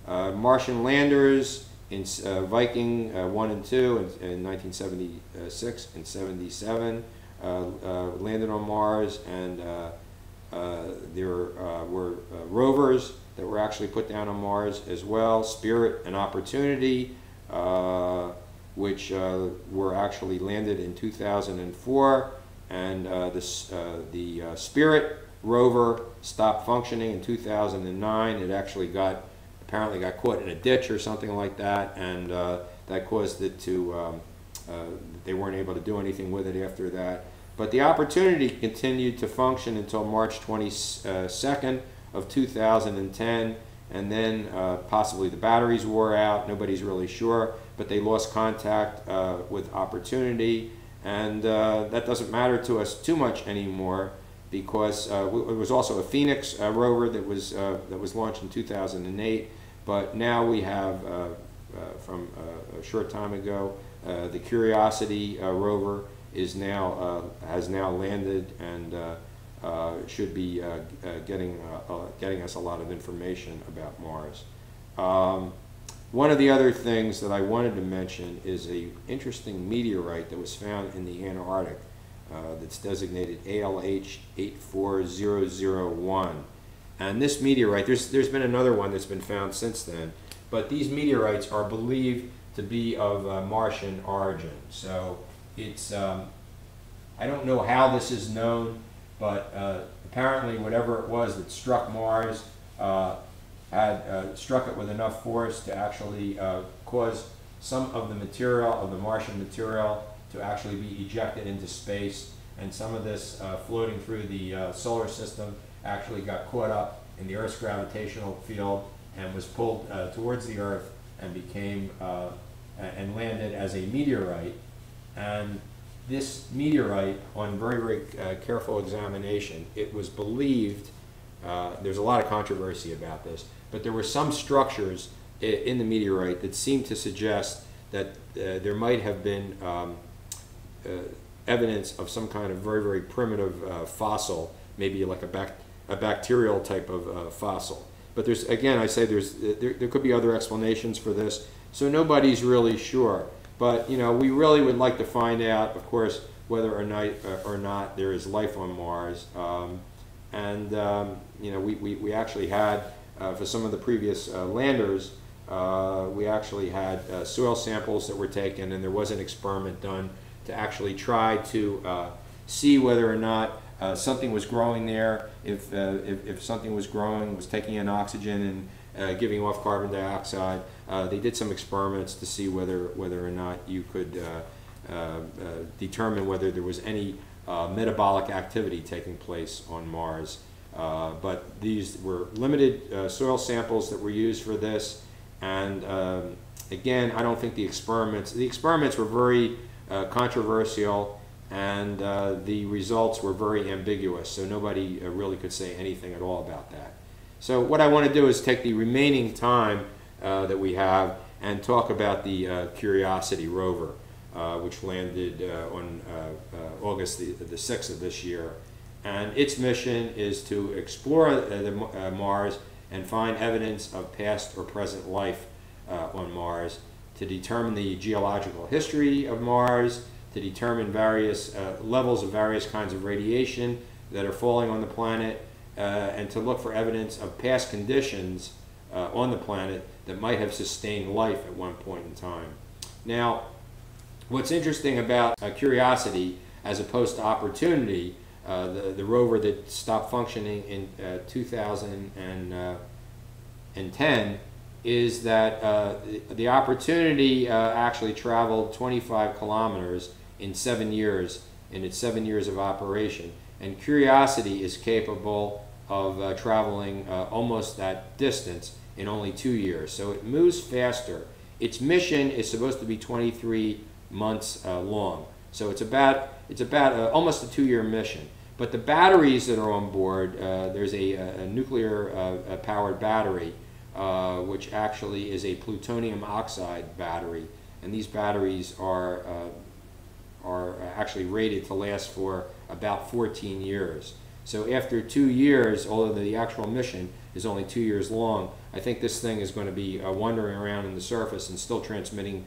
Martian landers in Viking 1 and 2 in 1976 and 77 landed on Mars, and there were rovers that were actually put down on Mars as well, Spirit and Opportunity, which were actually landed in 2004, and the Spirit rover stopped functioning in 2009. It actually apparently got caught in a ditch or something like that, and that caused it to, they weren't able to do anything with it after that. But the Opportunity continued to function until March 22nd of 2010, and then possibly the batteries wore out. Nobody's really sure, but they lost contact with Opportunity, and that doesn't matter to us too much anymore, because it was also a Phoenix rover that was launched in 2008. But now we have, from a short time ago, the Curiosity rover has now landed, and should be getting us a lot of information about Mars. One of the other things that I wanted to mention is an interesting meteorite that was found in the Antarctic that's designated ALH 84001. And this meteorite, there's been another one that's been found since then, but these meteorites are believed to be of Martian origin. So it's, I don't know how this is known, but apparently whatever it was that struck Mars had struck it with enough force to actually cause some of the material, of the Martian material, to actually be ejected into space, and some of this floating through the solar system actually got caught up in the Earth's gravitational field and was pulled towards the Earth and became and landed as a meteorite. And this meteorite, on very, very careful examination, it was believed, there's a lot of controversy about this, but there were some structures in the meteorite that seemed to suggest that there might have been evidence of some kind of very, very primitive fossil, maybe like a bacterial type of fossil. But there's, again, I say there could be other explanations for this, so nobody's really sure. But you know, we really would like to find out, of course, whether or not there is life on Mars. You know, we actually had for some of the previous landers, we actually had soil samples that were taken, and there was an experiment done to actually try to see whether or not something was growing there. If something was growing, was taking in oxygen and giving off carbon dioxide, they did some experiments to see whether or not you could determine whether there was any metabolic activity taking place on Mars. But these were limited soil samples that were used for this, and again, I don't think the experiments were very controversial, and the results were very ambiguous, so nobody really could say anything at all about that. So what I want to do is take the remaining time that we have and talk about the Curiosity rover, which landed on August the 6th of this year. And its mission is to explore Mars and find evidence of past or present life on Mars, to determine the geological history of Mars, to determine various levels of various kinds of radiation that are falling on the planet, and to look for evidence of past conditions on the planet that might have sustained life at one point in time. Now, what's interesting about Curiosity as opposed to Opportunity, the rover that stopped functioning in 2010, is that the Opportunity actually traveled 25 kilometers in 7 years, in its 7 years of operation. And Curiosity is capable of traveling almost that distance in only 2 years. So it moves faster. Its mission is supposed to be 23 months long. So it's about almost a 2-year mission. But the batteries that are on board, there's a nuclear powered battery, which actually is a plutonium oxide battery, and these batteries are actually rated to last for about 14 years. So after 2 years, although the actual mission is only 2 years long. I think this thing is going to be wandering around in the surface and still transmitting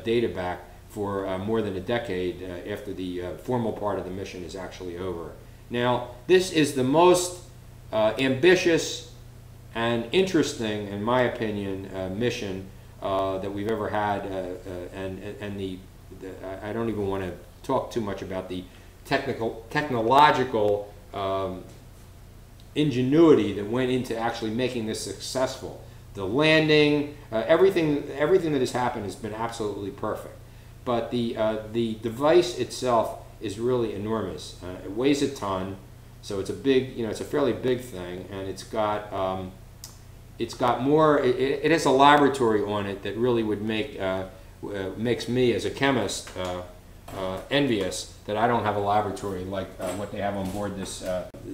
data back for more than a decade after the formal part of the mission is actually over. Now, this is the most ambitious and interesting, in my opinion, mission that we've ever had, and I don't even want to talk too much about the technological ingenuity that went into actually making this successful. The landing, everything that has happened has been absolutely perfect. But the device itself is really enormous. It weighs a ton, so it's a big, it's a fairly big thing, and it's got more. It has a laboratory on it that really would makes me as a chemist envious that I don't have a laboratory like what they have on board this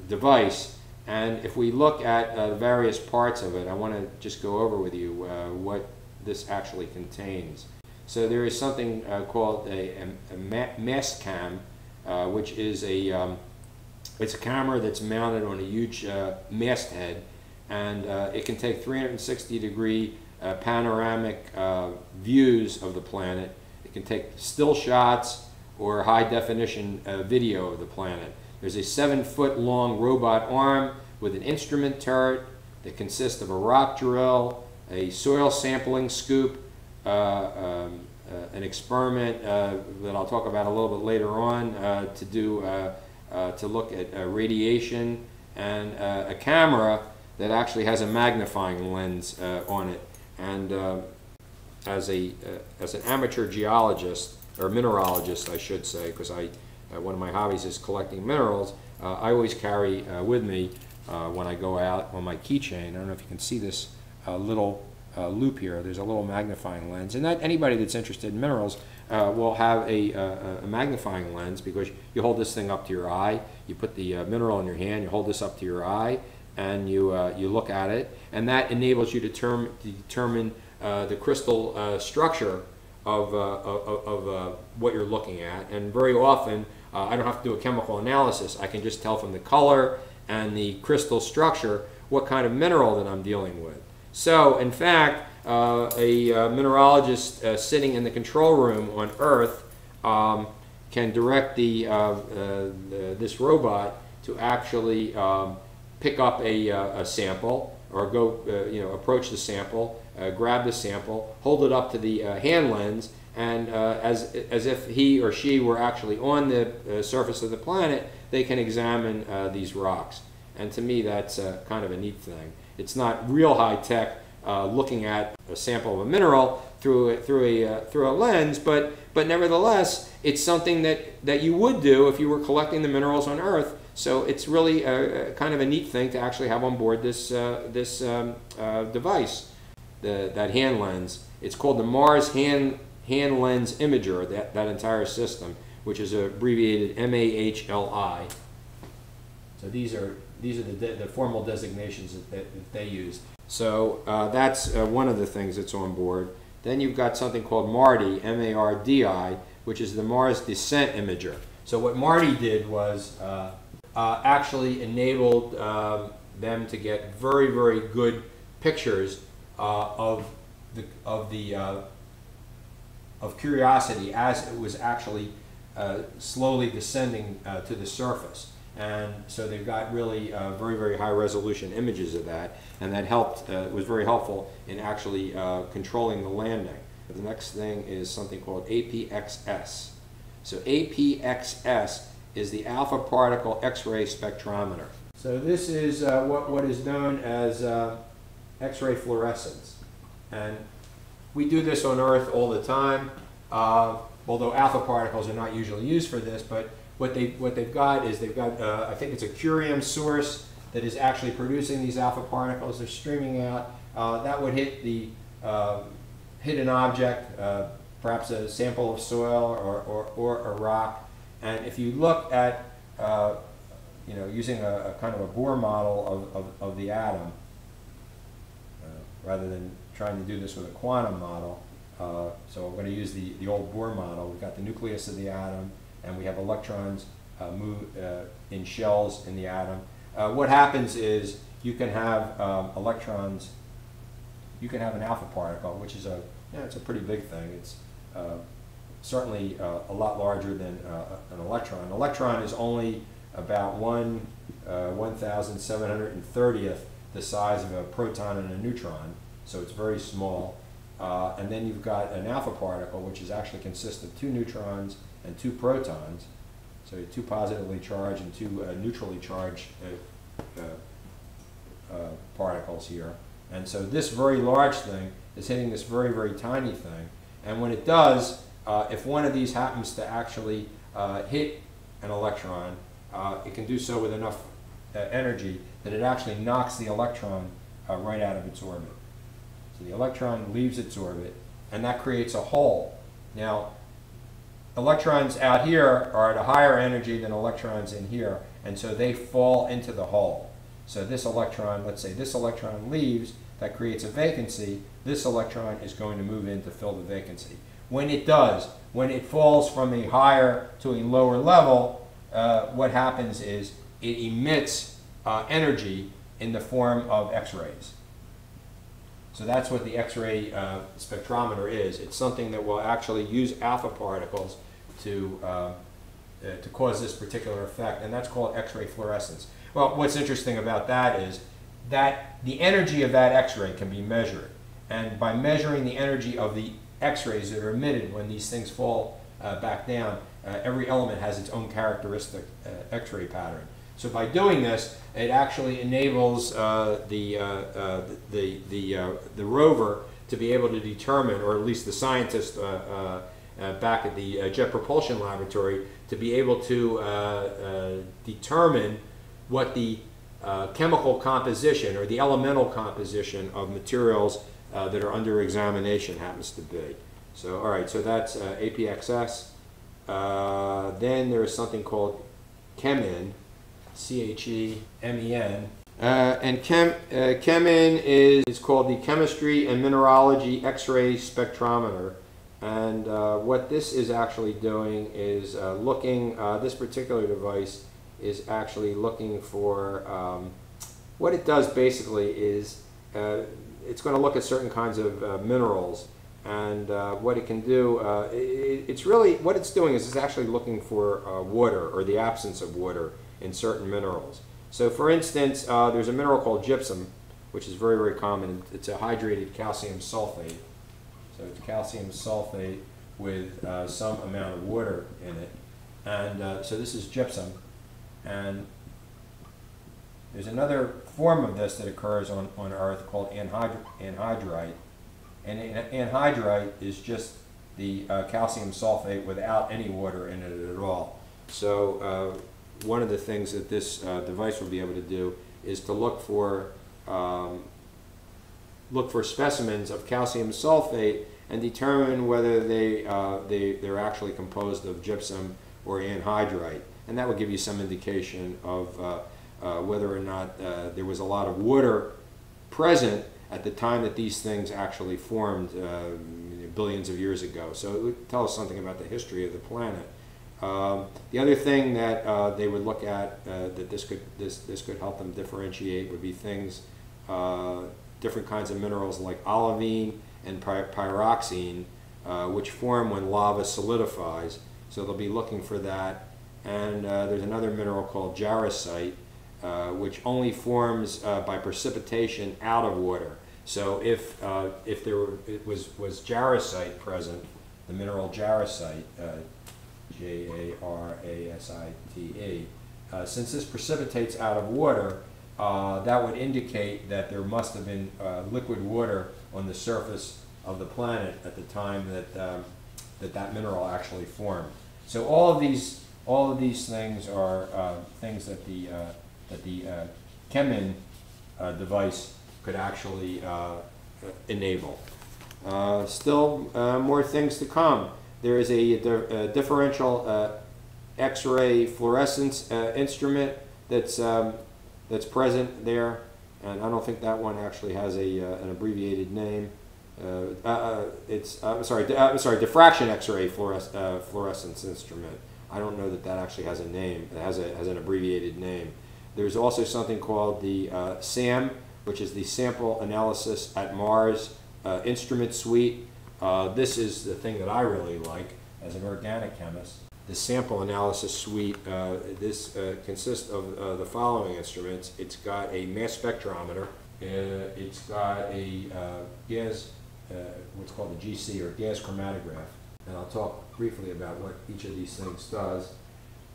device. And if we look at the various parts of it, I want to just go over with you what this actually contains. So there is something called a mast cam, which is it's a camera that's mounted on a huge masthead, and it can take 360-degree panoramic views of the planet. It can take still shots or high-definition video of the planet. There's a 7-foot-long robot arm with an instrument turret that consists of a rock drill, a soil sampling scoop, an experiment that I'll talk about a little bit later on to look at radiation, and a camera that actually has a magnifying lens on it. And as an amateur geologist, or mineralogist I should say, because one of my hobbies is collecting minerals, I always carry with me when I go out on my keychain. I don't know if you can see this little loop here. There's a little magnifying lens, and anybody that's interested in minerals will have a magnifying lens, because you hold this thing up to your eye, you put the mineral in your hand, you hold this up to your eye, and you look at it, and that enables you to determine the crystal structure of what you're looking at. And very often I don't have to do a chemical analysis. I can just tell from the color and the crystal structure what kind of mineral that I'm dealing with. So in fact, a mineralogist sitting in the control room on Earth can direct this robot to actually pick up a sample, or go approach the sample, grab the sample, hold it up to the hand lens, and as if he or she were actually on the surface of the planet, they can examine these rocks. And to me, that's kind of a neat thing. It's not real high tech looking at a sample of a mineral through a lens, but nevertheless, it's something that you would do if you were collecting the minerals on Earth. So it's really kind of a neat thing to actually have on board this device, that hand lens. It's called the Mars Hand Lens Imager, that entire system, which is abbreviated MAHLI. So these are the formal designations that they use. So that's one of the things that's on board. Then you've got something called MARDI, M-A-R-D-I, which is the Mars Descent Imager. So what MARDI did was actually enabled them to get very, very good pictures of Curiosity as it was actually slowly descending to the surface. And so they've got really very, very high resolution images of that, and that helped, was very helpful in actually controlling the landing. The next thing is something called APXS. So APXS is the alpha particle X-ray spectrometer. So this is what is known as X-ray fluorescence. And we do this on Earth all the time, although alpha particles are not usually used for this, but what they've got is I think it's a curium source that is actually producing these alpha particles. They're streaming out. That would hit an object, perhaps a sample of soil or a rock. And if you look at using a kind of a Bohr model of the atom, rather than trying to do this with a quantum model, so I'm going to use the old Bohr model. We've got the nucleus of the atom, and we have electrons move in shells in the atom. What happens is you can have electrons. You can have an alpha particle, which is it's a pretty big thing. It's certainly a lot larger than an electron. An electron is only about 1/1730th the size of a proton and a neutron, so it's very small. And then you've got an alpha particle, which is actually consists of 2 neutrons and 2 protons, so 2 positively charged and 2 neutrally charged particles here. And so this very large thing is hitting this very, very tiny thing. And when it does, if one of these happens to actually hit an electron, it can do so with enough energy that it actually knocks the electron right out of its orbit. So the electron leaves its orbit, and that creates a hole. Now, electrons out here are at a higher energy than electrons in here, and so they fall into the hole. So this electron, let's say this electron leaves, that creates a vacancy. This electron is going to move in to fill the vacancy. When it does, when it falls from a higher to a lower level, what happens is it emits energy in the form of X-rays. So that's what the X-ray spectrometer is. It's something that will actually use alpha particles to cause this particular effect, and that's called X-ray fluorescence. Well, what's interesting about that is that the energy of that X-ray can be measured, and by measuring the energy of the X-rays that are emitted when these things fall back down, every element has its own characteristic X-ray pattern. So by doing this, it actually enables the rover to be able to determine, or at least the scientists back at the Jet Propulsion Laboratory, to be able to determine what the chemical composition or the elemental composition of materials that are under examination happens to be. So, all right, so that's APXS. Then there is something called ChemIn, ChEmen. And ChemIn is called the Chemistry and Mineralogy X-ray Spectrometer. And what this is actually doing is looking, this particular device is actually looking for, what it does basically is it's going to look at certain kinds of minerals, and what it can do, it's really, what it's doing is it's actually looking for water or the absence of water in certain minerals. So for instance, there's a mineral called gypsum, which is very, very common. It's a hydrated calcium sulfate. So it's calcium sulfate with some amount of water in it. And so this is gypsum. And there's another form of this that occurs on Earth called anhydrite. And anhydrite is just the calcium sulfate without any water in it at all. So one of the things that this device will be able to do is to look for specimens of calcium sulfate and determine whether they're actually composed of gypsum or anhydrite. And that will give you some indication of whether or not there was a lot of water present at the time that these things actually formed billions of years ago. So it would tell us something about the history of the planet. The other thing that they would look at that this could help them differentiate would be things, different kinds of minerals like olivine and pyroxene, which form when lava solidifies. So they'll be looking for that. And there's another mineral called jarosite, which only forms by precipitation out of water. So if was jarosite present, the mineral jarosite, Jarasite, since this precipitates out of water, that would indicate that there must have been liquid water on the surface of the planet at the time that that mineral actually formed. So all of these things are things that the ChemIn device could actually enable. Still more things to come. There is a differential X-ray fluorescence instrument that's present there, and I don't think that one actually has an abbreviated name. Diffraction X-ray fluorescence instrument. I don't know that actually has a name. It has an abbreviated name. There's also something called the SAM, which is the Sample Analysis at Mars instrument suite. This is the thing that I really like as an organic chemist. The Sample Analysis suite, this consists of the following instruments. It's got a mass spectrometer. It's got a gas, what's called a GC, or gas chromatograph. And I'll talk briefly about what each of these things does.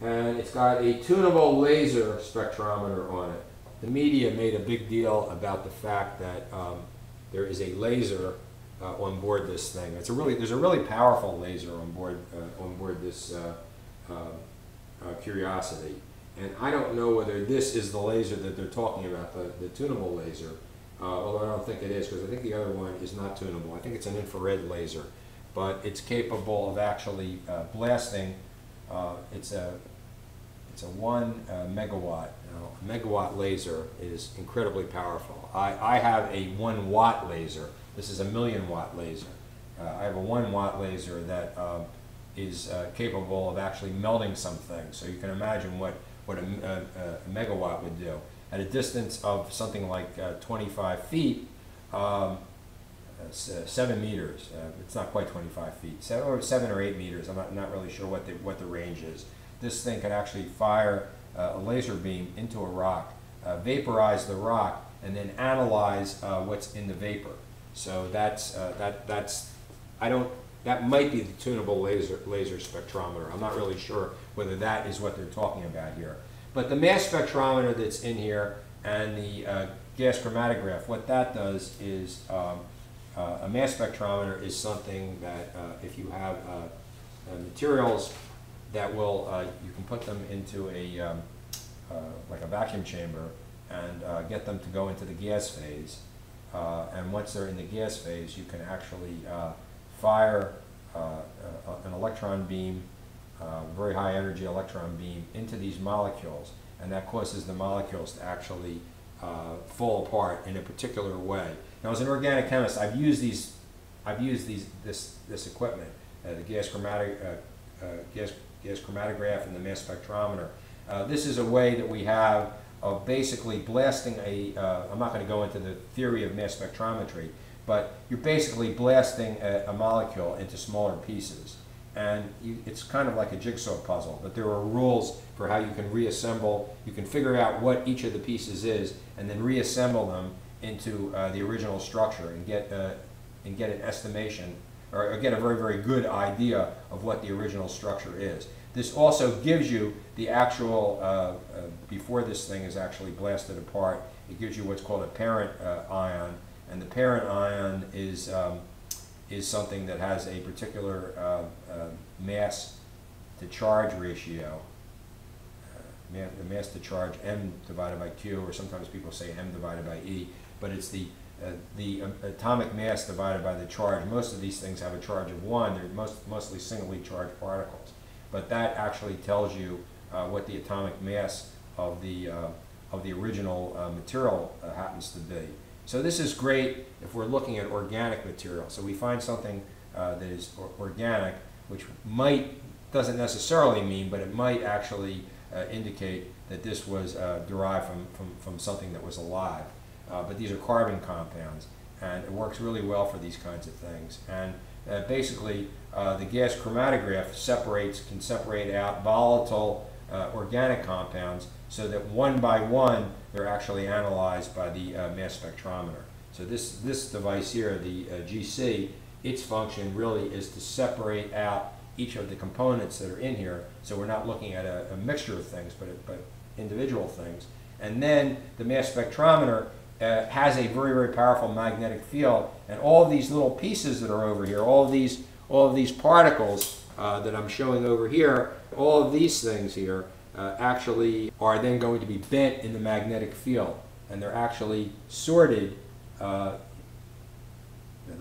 And it's got a tunable laser spectrometer on it. The media made a big deal about the fact that there is a laser on board this thing. There's a really powerful laser on board this Curiosity. And I don't know whether this is the laser that they're talking about, the tunable laser, although I don't think it is, because I think the other one is not tunable. I think it's an infrared laser, but it's capable of actually blasting. It's a 1 megawatt. A megawatt laser is incredibly powerful. I have a 1 watt laser. This is a 1,000,000 watt laser. I have a 1 watt laser that is capable of actually melting something. So you can imagine what a megawatt would do. At a distance of something like 25 feet, 7 meters. It's not quite 25 feet. 7 or 8 meters. I'm not really sure what the range is. This thing can actually fire a laser beam into a rock, vaporize the rock, and then analyze what's in the vapor. So that might be the tunable laser spectrometer. I'm not really sure whether that is what they're talking about here. But the mass spectrometer that's in here and the gas chromatograph, what that does is a mass spectrometer is something that if you have materials that will, you can put them into like a vacuum chamber and get them to go into the gas phase. And once they're in the gas phase, you can actually fire an electron beam, very high energy electron beam, into these molecules, and that causes the molecules to actually fall apart in a particular way. Now, as an organic chemist, I've used this equipment, the gas chromatograph and the mass spectrometer. This is a way that we have of basically blasting I'm not going to go into the theory of mass spectrometry, but you're basically blasting a molecule into smaller pieces. And it's kind of like a jigsaw puzzle, but there are rules for how you can reassemble. You can figure out what each of the pieces is and then reassemble them into the original structure and get an estimation, or get a very, very good idea of what the original structure is. This also gives you the actual, before this thing is actually blasted apart, it gives you what's called a parent ion, and the parent ion is something that has a particular mass to charge ratio. The mass to charge, m divided by q, or sometimes people say m divided by e, but it's the atomic mass divided by the charge. Most of these things have a charge of 1. They're mostly singly charged particles. But that actually tells you what the atomic mass of the original material happens to be. So this is great if we're looking at organic material. So we find something that is organic, which doesn't necessarily mean, but it might actually indicate that this was derived from something that was alive. But these are carbon compounds, and it works really well for these kinds of things. And basically, the gas chromatograph can separate out volatile organic compounds so that one by one they're actually analyzed by the mass spectrometer. So this device here, the GC, its function really is to separate out each of the components that are in here, so we're not looking at a mixture of things, but individual things. And then the mass spectrometer has a very, very powerful magnetic field, and all of these little pieces that are over here, all of these particles that I'm showing over here, all of these things here actually are then going to be bent in the magnetic field, and they're actually sorted. The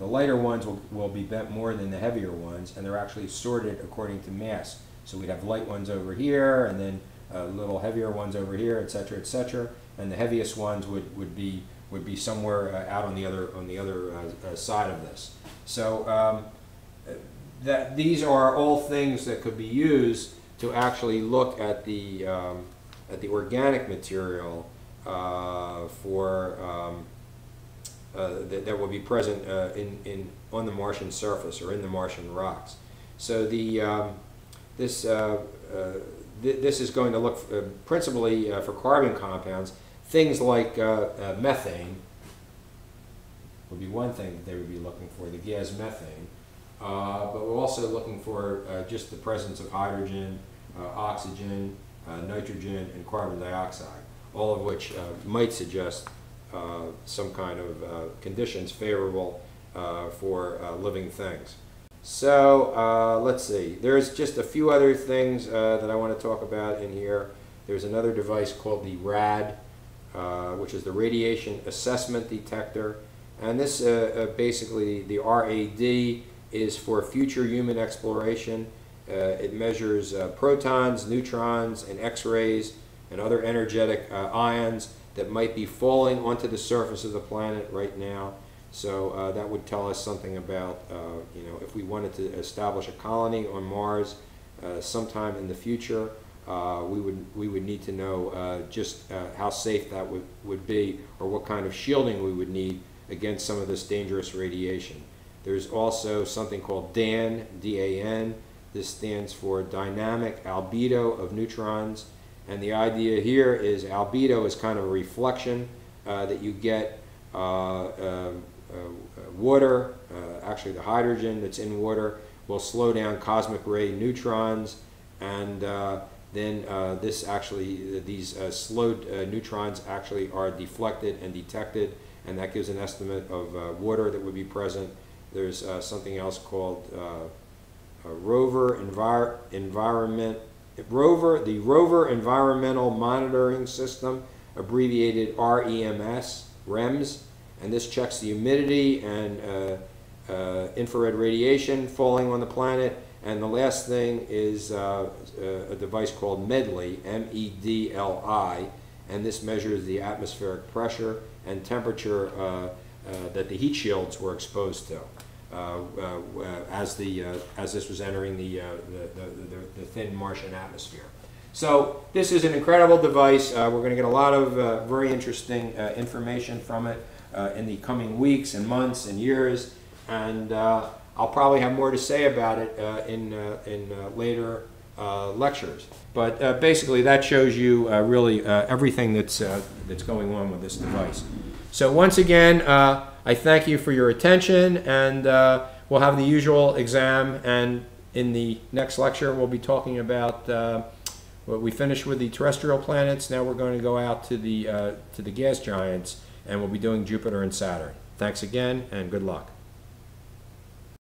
lighter ones will be bent more than the heavier ones, and they're actually sorted according to mass. So we'd have light ones over here, and then little heavier ones over here, etc., etc. And the heaviest ones would be somewhere out on the other side of this. So these are all things that could be used to actually look at the at the organic material that will be present on the Martian surface or in the Martian rocks. So this is going to look principally for carbon compounds. Things like methane would be one thing that they would be looking for, the gas methane. But we're also looking for just the presence of hydrogen, oxygen, nitrogen, and carbon dioxide, all of which might suggest some kind of conditions favorable for living things. So let's see. There's just a few other things that I want to talk about in here. There's another device called the RAD, which is the Radiation Assessment Detector. And this basically, the RAD is for future human exploration. It measures protons, neutrons, and X-rays and other energetic ions that might be falling onto the surface of the planet right now. So that would tell us something about, if we wanted to establish a colony on Mars sometime in the future, we would need to know just how safe that would be, or what kind of shielding we would need against some of this dangerous radiation. There's also something called DAN, D-A-N. This stands for Dynamic Albedo of Neutrons. And the idea here is albedo is kind of a reflection that you get water, actually the hydrogen that's in water will slow down cosmic ray neutrons, and then these slowed neutrons actually are deflected and detected, and that gives an estimate of water that would be present. There's something else called Rover Environmental Monitoring System, abbreviated REMS, and this checks the humidity and infrared radiation falling on the planet. And the last thing is a device called MEDLI, M-E-D-L-I, and this measures the atmospheric pressure and temperature that the heat shields were exposed to as this was entering the thin Martian atmosphere. So this is an incredible device. We're going to get a lot of very interesting information from it in the coming weeks and months and years, and I'll probably have more to say about it in later lectures. But basically, that shows you really everything that's going on with this device. So once again, I thank you for your attention, and we'll have the usual exam, and in the next lecture we'll be talking about what we finished with the terrestrial planets. Now we're going to go out to the gas giants, and we'll be doing Jupiter and Saturn. Thanks again, and good luck.